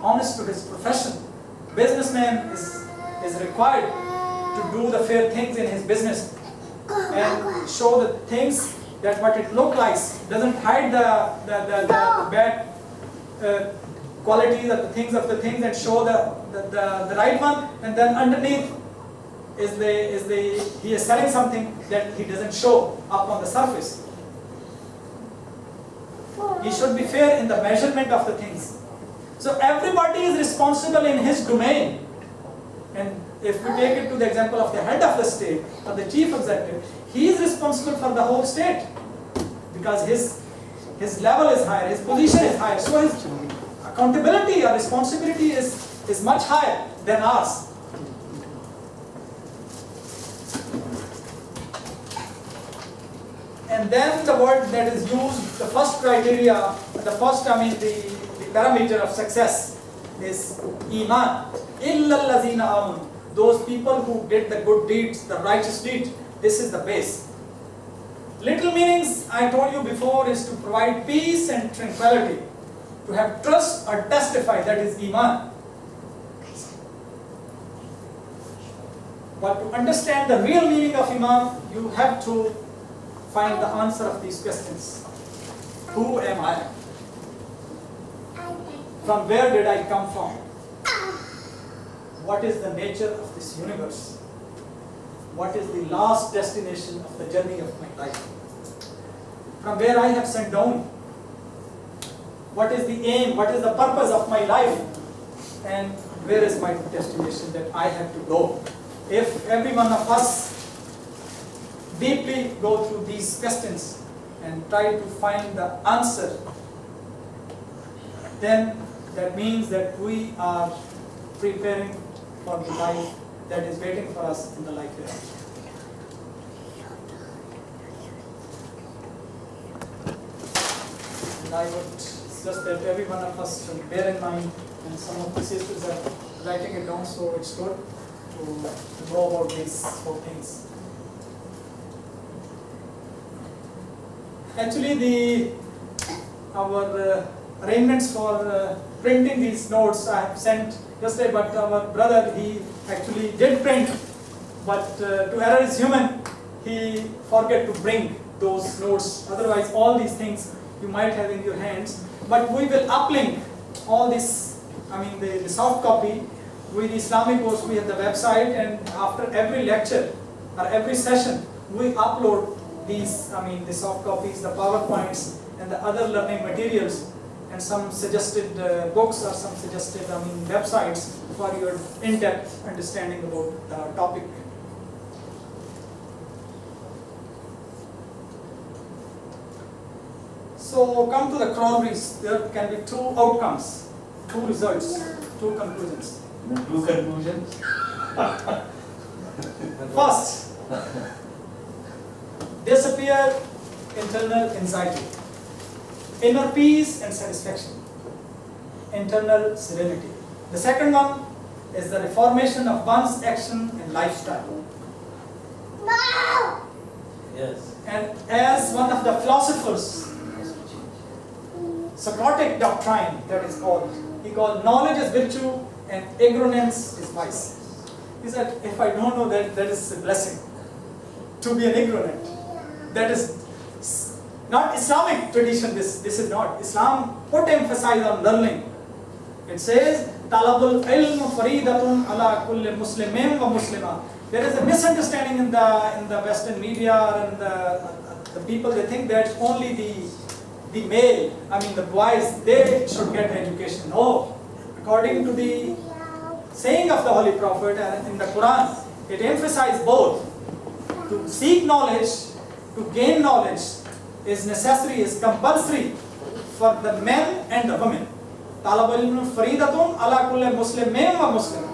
honest to his profession. Businessman is required to do the fair things in his business and show the things that what it looks like, doesn't hide the bad qualities of the things and show the right one, and then underneath he is selling something that he doesn't show up on the surface. He should be fair in the measurement of the things. So everybody is responsible in his domain. And if we take it to the example of the head of the state or the chief executive, he is responsible for the whole state because his level is higher, his position is higher. So his accountability or responsibility is much higher than ours. And then the word that is used, the first criteria, the parameter of success is Iman. Illa allazina amanu. Those people who did the good deeds, the righteous deeds, this is the base. Little meanings, I told you before, is to provide peace and tranquility, to have trust or testify, that is Iman. But to understand the real meaning of Iman, you have to find the answer of these questions. Who am I? From where did I come from? What is the nature of this universe? What is the last destination of the journey of my life? From where I have sent down? What is the aim? What is the purpose of my life? And where is my destination that I have to go? If every one of us deeply go through these questions and try to find the answer, then that means that we are preparing for the life that is waiting for us in the life hereafter. And I would suggest that every one of us should bear in mind, and some of the sisters are writing it down, so it's good to know about these four things. Actually, our arrangements for printing these notes I have sent yesterday, but our brother, he actually did print, but to err is human, he forget to bring those notes. Otherwise, all these things you might have in your hands, but we will uplink all this, the soft copy with Islamic course. We have the website, and after every lecture or every session, we upload these, the soft copies, the PowerPoints, and the other learning materials, and some suggested books or some suggested, websites for your in-depth understanding about the topic. So come to the corollaries. There can be two outcomes, two results, two conclusions. Two conclusions. First, disappear internal anxiety, inner peace and satisfaction, internal serenity. The second one is the reformation of one's action and lifestyle. Yes. And as one of the philosophers, Socratic doctrine that is called, he called knowledge is virtue and ignorance is vice. He said, if I don't know that, that is a blessing. To be an ignorant. That is not Islamic tradition, this is not. Islam put emphasis on learning. It says, Talabul ilm faridatun ala kulli muslimin wa muslima. There is a misunderstanding in the Western media and the people, they think that only the male, the boys, they should get education. No. According to the saying of the Holy Prophet in the Quran, it emphasizes both. To seek knowledge, to gain knowledge is necessary, is compulsory for the men and the women. Talabul ilm faridatun ala kulli muslimin wa muslima.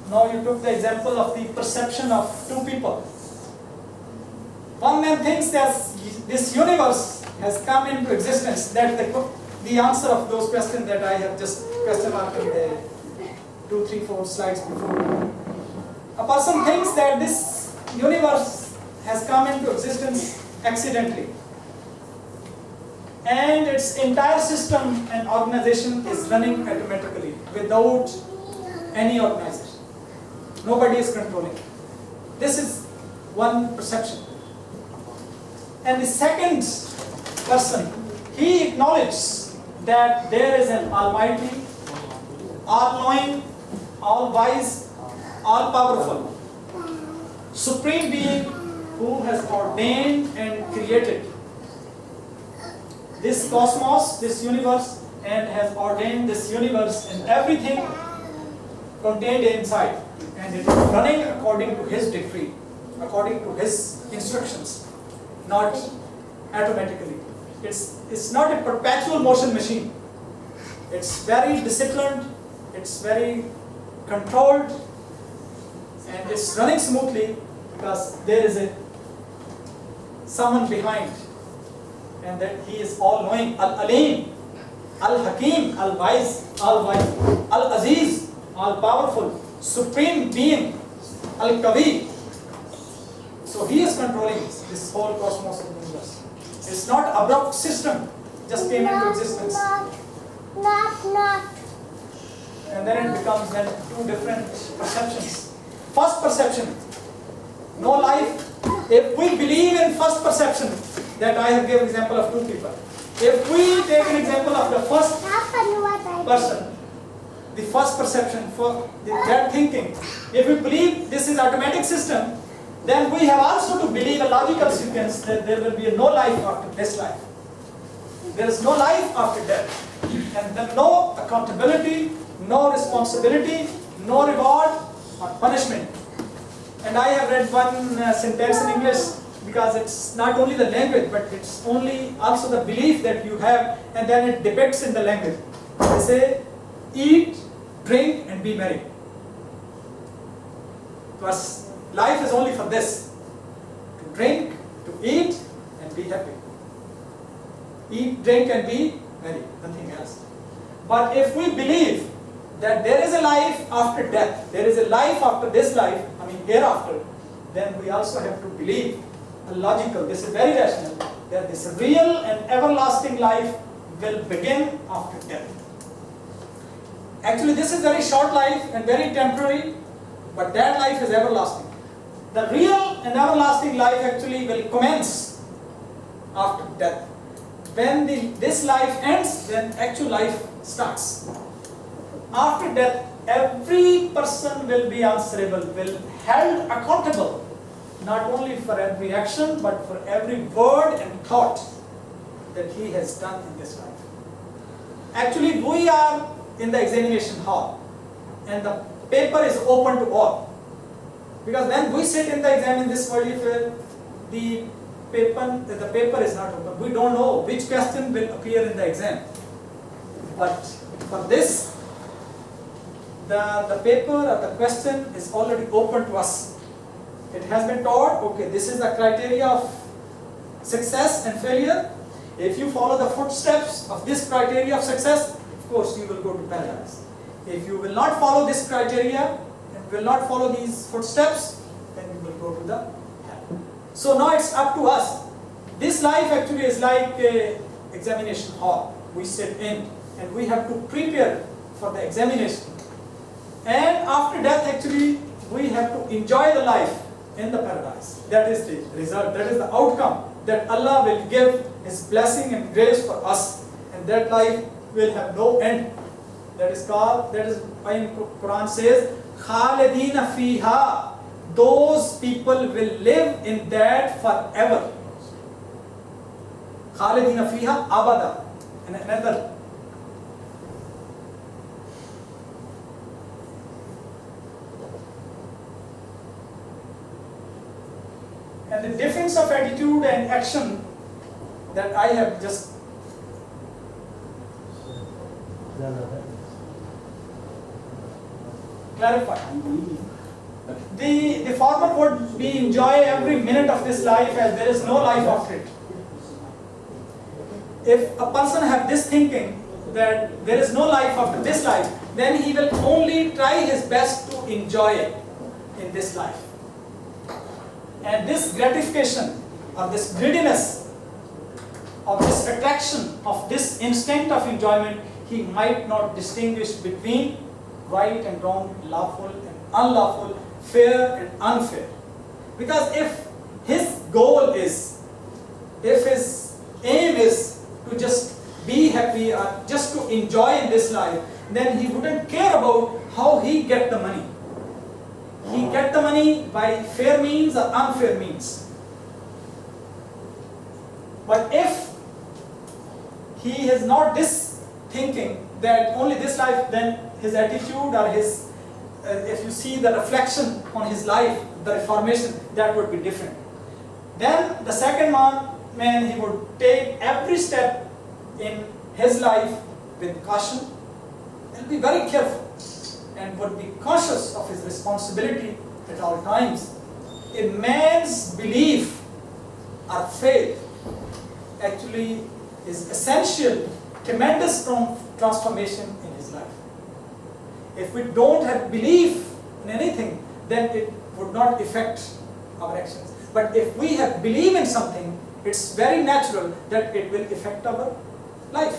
Now you took the example of the perception of two people. One man thinks that this universe has come into existence, that the answer of those questions that I have just question marked in the 2, 3, 4 slides before. A person thinks that this universe has come into existence accidentally, and its entire system and organization is running automatically without any organization. Nobody is controlling it. This is one perception. And the second person, he acknowledges that there is an almighty, all-knowing, all-wise, all-powerful, supreme being who has ordained and created this cosmos, this universe, and has ordained this universe and everything contained inside. And it is running according to his decree, according to his instructions, not automatically. It's not a perpetual motion machine. It's very disciplined, it's very controlled, and it's running smoothly because there is someone behind, and that he is all-knowing, Al-Alim, Al-Hakim, Al-Wise, Al-Aziz, all-powerful, supreme being, Al-Kavi. So he is controlling this whole cosmos of the universe. It's not abrupt system, just came into existence. And then it becomes then two different perceptions. First perception, no life. If we believe in first perception, that I have given example of two people. If we take an example of the first person, the first perception for that thinking, if we believe this is automatic system, then we have also to believe a logical sequence that there will be no life after this life. There is no life after death. And then no accountability, no responsibility, no reward or punishment. And I have read one sentence in English because it's not only the language, but it's only also the belief that you have, and then it depicts in the language. They say, eat, drink, and be merry. Because life is only for this: to drink, to eat, and be happy. Eat, drink, and be merry, nothing else. But if we believe that there is a life after death, there is a life after this life, hereafter, then we also have to believe a logical, this is very rational, that this real and everlasting life will begin after death. Actually, this is very short life and very temporary, but that life is everlasting. The real and everlasting life actually will commence after death. When this life ends, then actual life starts. After death, every person will be answerable, will held accountable, not only for every action, but for every word and thought that he has done in this life. Actually, we are in the examination hall, and the paper is open to all. Because when we sit in the exam in this world, the paper is not open. We don't know which question will appear in the exam. But for this, the paper or the question is already open to us. It has been taught, okay, this is the criteria of success and failure. If you follow the footsteps of this criteria of success, of course you will go to paradise. If you will not follow this criteria and will not follow these footsteps, then you will go to the hell. So now it's up to us. This life actually is like an examination hall. We sit in and we have to prepare for the examination. And after death, actually, we have to enjoy the life in the paradise. That is the result, that is the outcome, that Allah will give His blessing and grace for us. And that life will have no end. That is why Quran says, Khalidina fiha. Those people will live in that forever. Khalidina fiha abada. And another. And the difference of attitude and action that I have just clarified. The farmer would be enjoy every minute of this life as there is no life after it. If a person have this thinking that there is no life after this life, then he will only try his best to enjoy it in this life. And this gratification or this greediness of this attraction of this instinct of enjoyment, he might not distinguish between right and wrong, lawful and unlawful, fair and unfair. Because if his goal is, if his aim is to just be happy or just to enjoy in this life, then he wouldn't care about how he get the money. He get the money by fair means or unfair means. But if he has not this thinking that only this life, then his attitude or his, if you see the reflection on his life, the reformation, that would be different. Then the second man, he would take every step in his life with caution and be very careful and would be conscious of his responsibility at all times. A man's belief or faith actually is essential, tremendous transformation in his life. If we don't have belief in anything, then it would not affect our actions. But if we have belief in something, it's very natural that it will affect our life.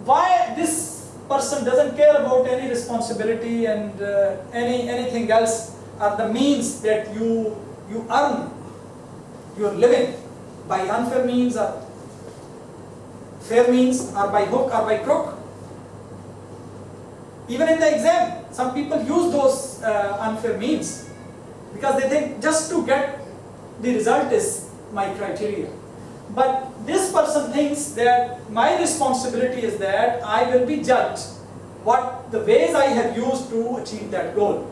Why this person doesn't care about any responsibility and anything else are the means that you earn your living by unfair means or fair means or by hook or by crook. Even in the exam, some people use those unfair means because they think just to get the result is my criteria. But this person thinks that my responsibility is that I will be judged what the ways I have used to achieve that goal.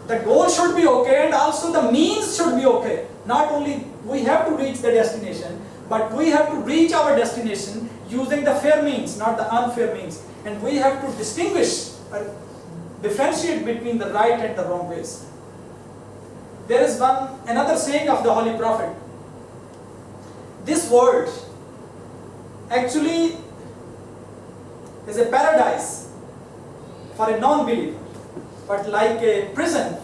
The goal should be okay and also the means should be okay. Not only we have to reach the destination, but we have to reach our destination using the fair means, not the unfair means. And we have to distinguish or differentiate between the right and the wrong ways. There is another saying of the Holy Prophet. This world actually is a paradise for a non-believer, but like a prison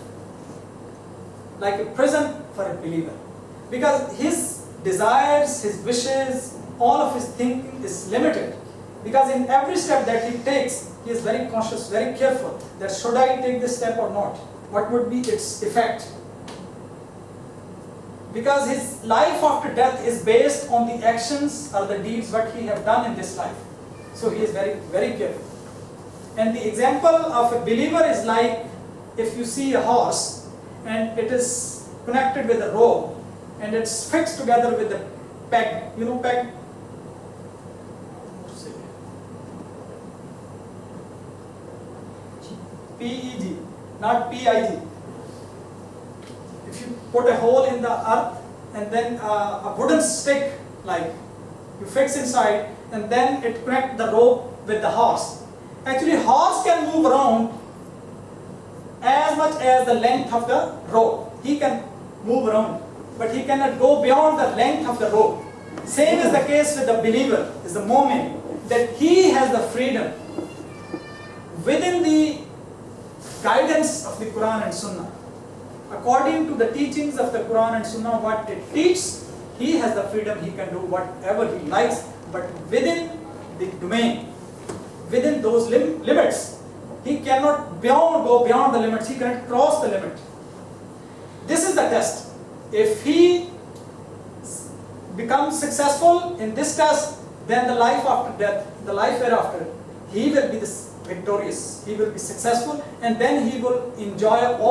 for a believer. Because his desires, his wishes, all of his thinking is limited. Because in every step that he takes, he is very conscious, very careful that should I take this step or not? What would be its effect? Because his life after death is based on the actions or the deeds what he have done in this life. So he is very, very careful. And the example of a believer is like if you see a horse and it is connected with a rope and it's fixed together with the peg. You know peg? P-E-G, not P-I-G. If you put a hole in the earth and then a wooden stick like you fix inside and then it connect the rope with the horse. Actually horse can move around as much as the length of the rope. He can move around, but he cannot go beyond the length of the rope. Same is the case with the believer, is the moment that he has the freedom within the guidance of the Quran and Sunnah. According to the teachings of the Quran and Sunnah, what it teaches, he has the freedom, he can do whatever he likes, but within the domain, within those limits. He cannot go beyond the limits, he cannot cross the limit. This is the test. If he becomes successful in this test, then the life after death, the life hereafter, he will be victorious, he will be successful, and then he will enjoy all